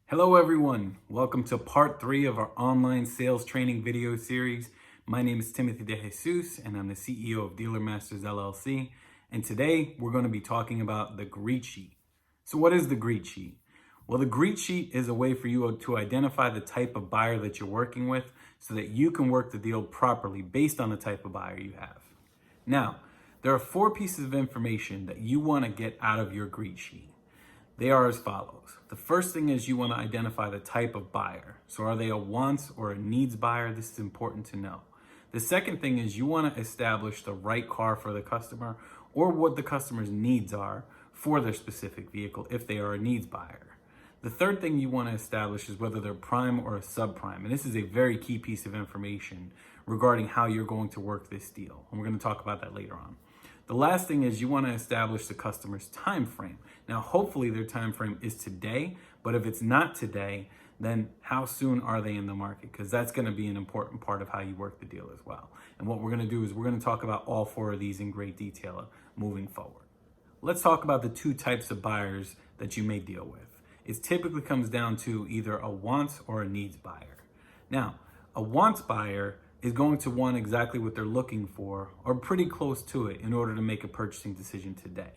Hello everyone, welcome to part 3 of our online sales training video series. My name is Timothy DeJesus and I'm the CEO of Dealer Masters LLC. And today we're going to be talking about the greet sheet. So what is the greet sheet? Well, the greet sheet is a way for you to identify the type of buyer that you're working with so that you can work the deal properly based on the type of buyer you have. Now, there are 4 pieces of information that you want to get out of your greet sheet. They are as follows. The first thing is you want to identify the type of buyer. So are they a wants or a needs buyer? This is important to know. The second thing is you want to establish the right car for the customer or what the customer's needs are for their specific vehicle if they are a needs buyer. The third thing you want to establish is whether they're prime or a subprime. And this is a very key piece of information regarding how you're going to work this deal. And we're going to talk about that later on. The last thing is you want to establish the customer's time frame. Now, hopefully their time frame is today, but if it's not today, then how soon are they in the market? Because that's going to be an important part of how you work the deal as well. And what we're going to do is we're going to talk about all 4 of these in great detail moving forward. Let's talk about the 2 types of buyers that you may deal with. It typically comes down to either a wants or a needs buyer. Now, a wants buyer is going to want exactly what they're looking for or pretty close to it in order to make a purchasing decision today.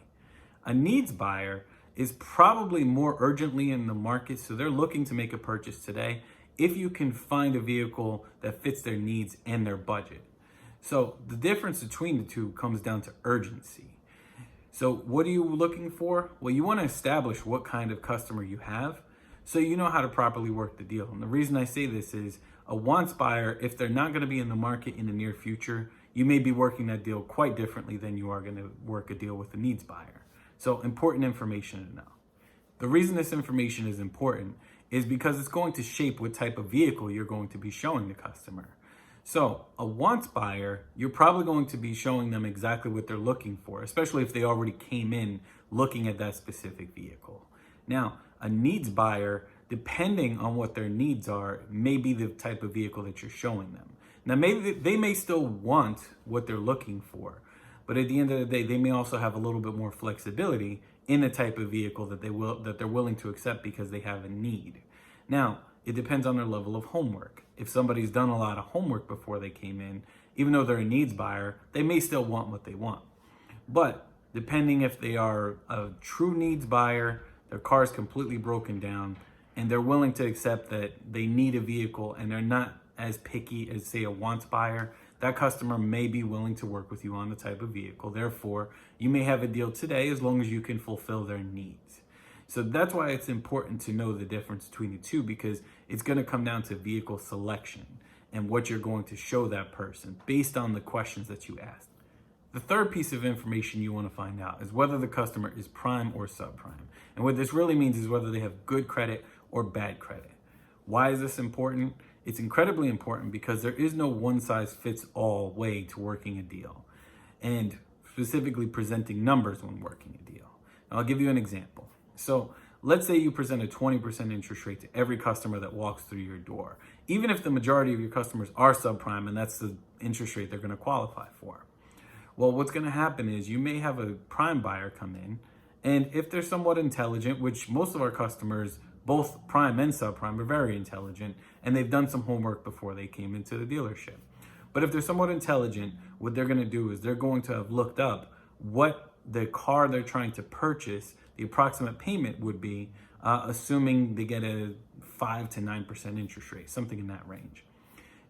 A needs buyer is probably more urgently in the market, so they're looking to make a purchase today if you can find a vehicle that fits their needs and their budget. So the difference between the 2 comes down to urgency. So what are you looking for? Well, you want to establish what kind of customer you have so you know how to properly work the deal. And the reason I say this is a wants buyer, if they're not going to be in the market in the near future, you may be working that deal quite differently than you are going to work a deal with a needs buyer. So important information to know. The reason this information is important is because it's going to shape what type of vehicle you're going to be showing the customer. So a wants buyer, you're probably going to be showing them exactly what they're looking for, especially if they already came in looking at that specific vehicle. Now, a needs buyer, depending on what their needs are, may be the type of vehicle that you're showing them. Now, maybe they may still want what they're looking for, but at the end of the day, they may also have a little bit more flexibility in the type of vehicle that they're willing to accept because they have a need. Now, it depends on their level of homework. If somebody's done a lot of homework before they came in, even though they're a needs buyer, they may still want what they want. But depending if they are a true needs buyer, their car is completely broken down, and they're willing to accept that they need a vehicle and they're not as picky as, say, a wants buyer, that customer may be willing to work with you on the type of vehicle. Therefore, you may have a deal today as long as you can fulfill their needs. So that's why it's important to know the difference between the 2, because it's going to come down to vehicle selection and what you're going to show that person based on the questions that you asked. The third piece of information you want to find out is whether the customer is prime or subprime. And what this really means is whether they have good credit or bad credit. Why is this important? It's incredibly important because there is no one-size-fits-all way to working a deal, and specifically presenting numbers when working a deal. Now, I'll give you an example. So let's say you present a 20% interest rate to every customer that walks through your door, even if the majority of your customers are subprime and that's the interest rate they're going to qualify for. Well, what's going to happen is you may have a prime buyer come in, and if they're somewhat intelligent, which most of our customers, both prime and subprime, are very intelligent, and they've done some homework before they came into the dealership. But if they're somewhat intelligent, what they're going to do is they're going to have looked up what the car they're trying to purchase, the approximate payment would be, assuming they get a 5 to 9% interest rate, something in that range.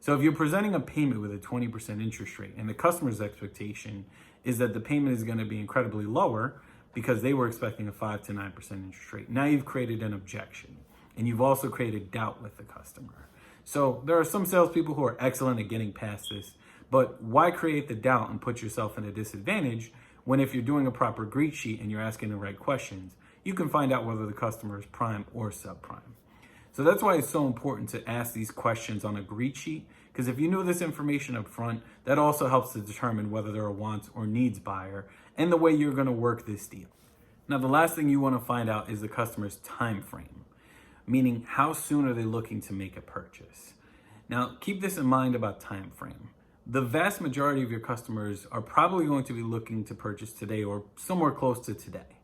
So if you're presenting a payment with a 20% interest rate and the customer's expectation is that the payment is going to be incredibly lower because they were expecting a 5 to 9% interest rate, now you've created an objection and you've also created doubt with the customer. So there are some salespeople who are excellent at getting past this, but why create the doubt and put yourself in a disadvantage when if you're doing a proper greet sheet and you're asking the right questions, you can find out whether the customer is prime or subprime. So that's why it's so important to ask these questions on a greet sheet, because if you know this information up front, that also helps to determine whether they're a wants or needs buyer and the way you're going to work this deal. Now, the last thing you want to find out is the customer's time frame, meaning how soon are they looking to make a purchase. Now, keep this in mind about time frame. The vast majority of your customers are probably going to be looking to purchase today or somewhere close to today.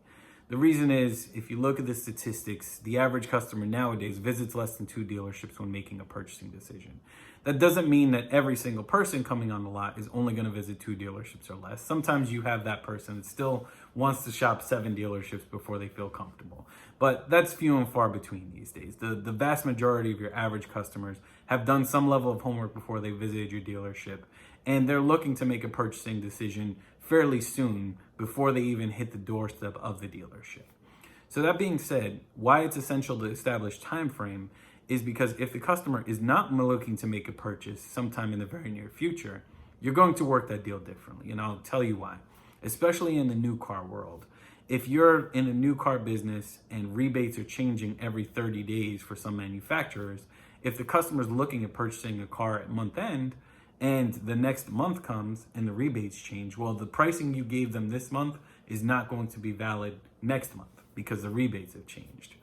The reason is, if you look at the statistics, the average customer nowadays visits less than 2 dealerships when making a purchasing decision. That doesn't mean that every single person coming on the lot is only going to visit 2 dealerships or less. Sometimes you have that person that still wants to shop 7 dealerships before they feel comfortable. But that's few and far between these days. The vast majority of your average customers have done some level of homework before they visited your dealership, and they're looking to make a purchasing decision fairly soon before they even hit the doorstep of the dealership. So that being said, why it's essential to establish time frame is because if the customer is not looking to make a purchase sometime in the very near future, you're going to work that deal differently. And I'll tell you why, especially in the new car world. If you're in a new car business and rebates are changing every 30 days for some manufacturers, if the customer's looking at purchasing a car at month end and the next month comes and the rebates change, well, the pricing you gave them this month is not going to be valid next month because the rebates have changed.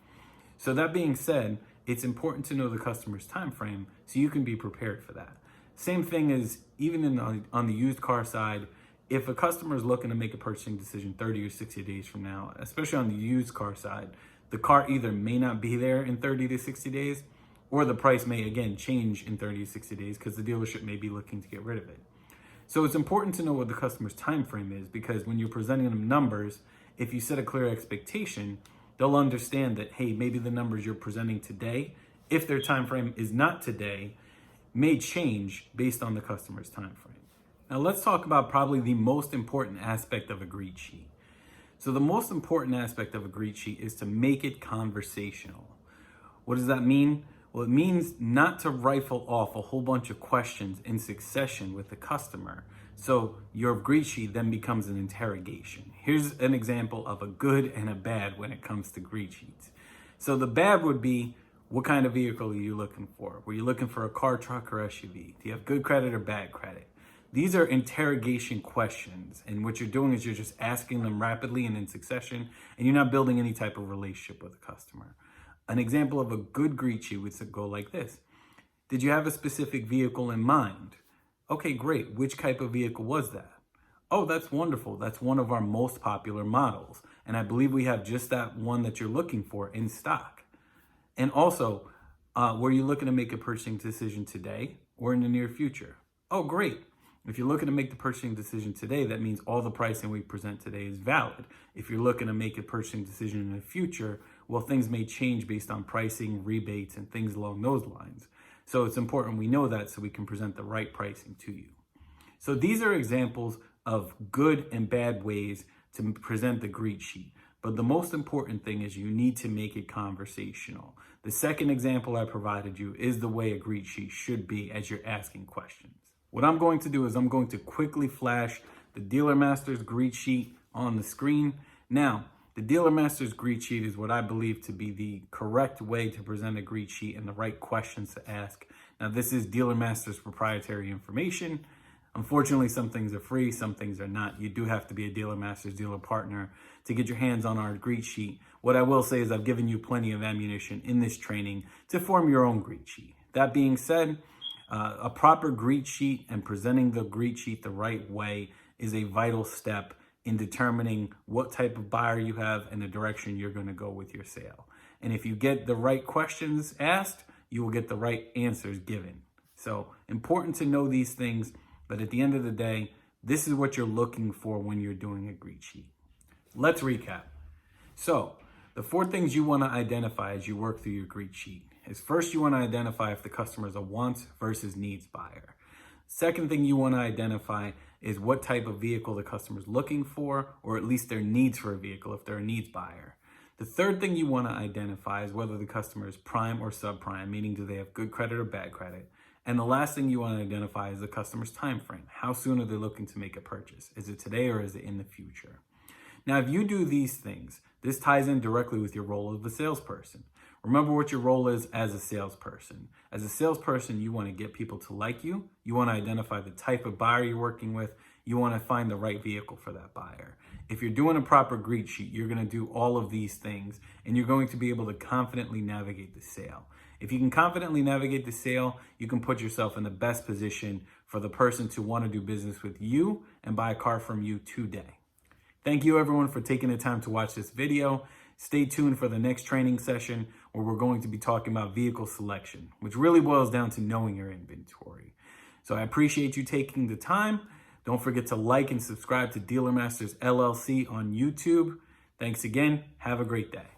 So that being said, it's important to know the customer's time frame so you can be prepared for that. Same thing as even on the used car side, if a customer is looking to make a purchasing decision 30 or 60 days from now, especially on the used car side, the car either may not be there in 30 to 60 days, or the price may again change in 30 to 60 days because the dealership may be looking to get rid of it. So it's important to know what the customer's time frame is, because when you're presenting them numbers, if you set a clear expectation, they'll understand that, hey, maybe the numbers you're presenting today, if their time frame is not today, may change based on the customer's time frame. Now let's talk about probably the most important aspect of a greet sheet. So the most important aspect of a greet sheet is to make it conversational. What does that mean? Well, it means not to rifle off a whole bunch of questions in succession with the customer. So your greet sheet then becomes an interrogation. Here's an example of a good and a bad when it comes to greet sheets. So the bad would be, what kind of vehicle are you looking for? Were you looking for a car, truck, or SUV? Do you have good credit or bad credit? These are interrogation questions, and what you're doing is you're just asking them rapidly and in succession, and you're not building any type of relationship with the customer. An example of a good greet sheet would go like this. Did you have a specific vehicle in mind? Okay, great. Which type of vehicle was that? Oh, that's wonderful. That's one of our most popular models, and I believe we have just that one that you're looking for in stock. And also, were you looking to make a purchasing decision today or in the near future? Oh, great. If you're looking to make the purchasing decision today, that means all the pricing we present today is valid. If you're looking to make a purchasing decision in the future, well, things may change based on pricing, rebates, and things along those lines. So it's important we know that so we can present the right pricing to you. So these are examples of good and bad ways to present the greet sheet. But the most important thing is you need to make it conversational. The second example I provided you is the way a greet sheet should be as you're asking questions. What I'm going to do is I'm going to quickly flash the Dealer Masters greet sheet on the screen. Now, the Dealer Masters greet sheet is what I believe to be the correct way to present a greet sheet and the right questions to ask. Now, this is Dealer Masters proprietary information. Unfortunately, some things are free, some things are not. You do have to be a Dealer Masters dealer partner to get your hands on our greet sheet. What I will say is I've given you plenty of ammunition in this training to form your own greet sheet. That being said, a proper greet sheet and presenting the greet sheet the right way is a vital step in determining what type of buyer you have and the direction you're going to go with your sale. And if you get the right questions asked, you will get the right answers given. So important to know these things, but at the end of the day, this is what you're looking for when you're doing a greet sheet. Let's recap. So the 4 things you want to identify as you work through your greet sheet is, first, you want to identify if the customer is a wants versus needs buyer. Second thing you want to identify is what type of vehicle the customer is looking for, or at least their needs for a vehicle if they're a needs buyer. The third thing you want to identify is whether the customer is prime or subprime, meaning do they have good credit or bad credit. And the last thing you want to identify is the customer's time frame. How soon are they looking to make a purchase? Is it today or is it in the future? Now, if you do these things, this ties in directly with your role as a salesperson. Remember what your role is as a salesperson. As a salesperson, you want to get people to like you. You want to identify the type of buyer you're working with. You want to find the right vehicle for that buyer. If you're doing a proper greet sheet, you're going to do all of these things, and you're going to be able to confidently navigate the sale. If you can confidently navigate the sale, you can put yourself in the best position for the person to want to do business with you and buy a car from you today. Thank you everyone for taking the time to watch this video. Stay tuned for the next training session where we're going to be talking about vehicle selection, which really boils down to knowing your inventory. So I appreciate you taking the time. Don't forget to like and subscribe to Dealer Masters LLC on YouTube. Thanks again. Have a great day.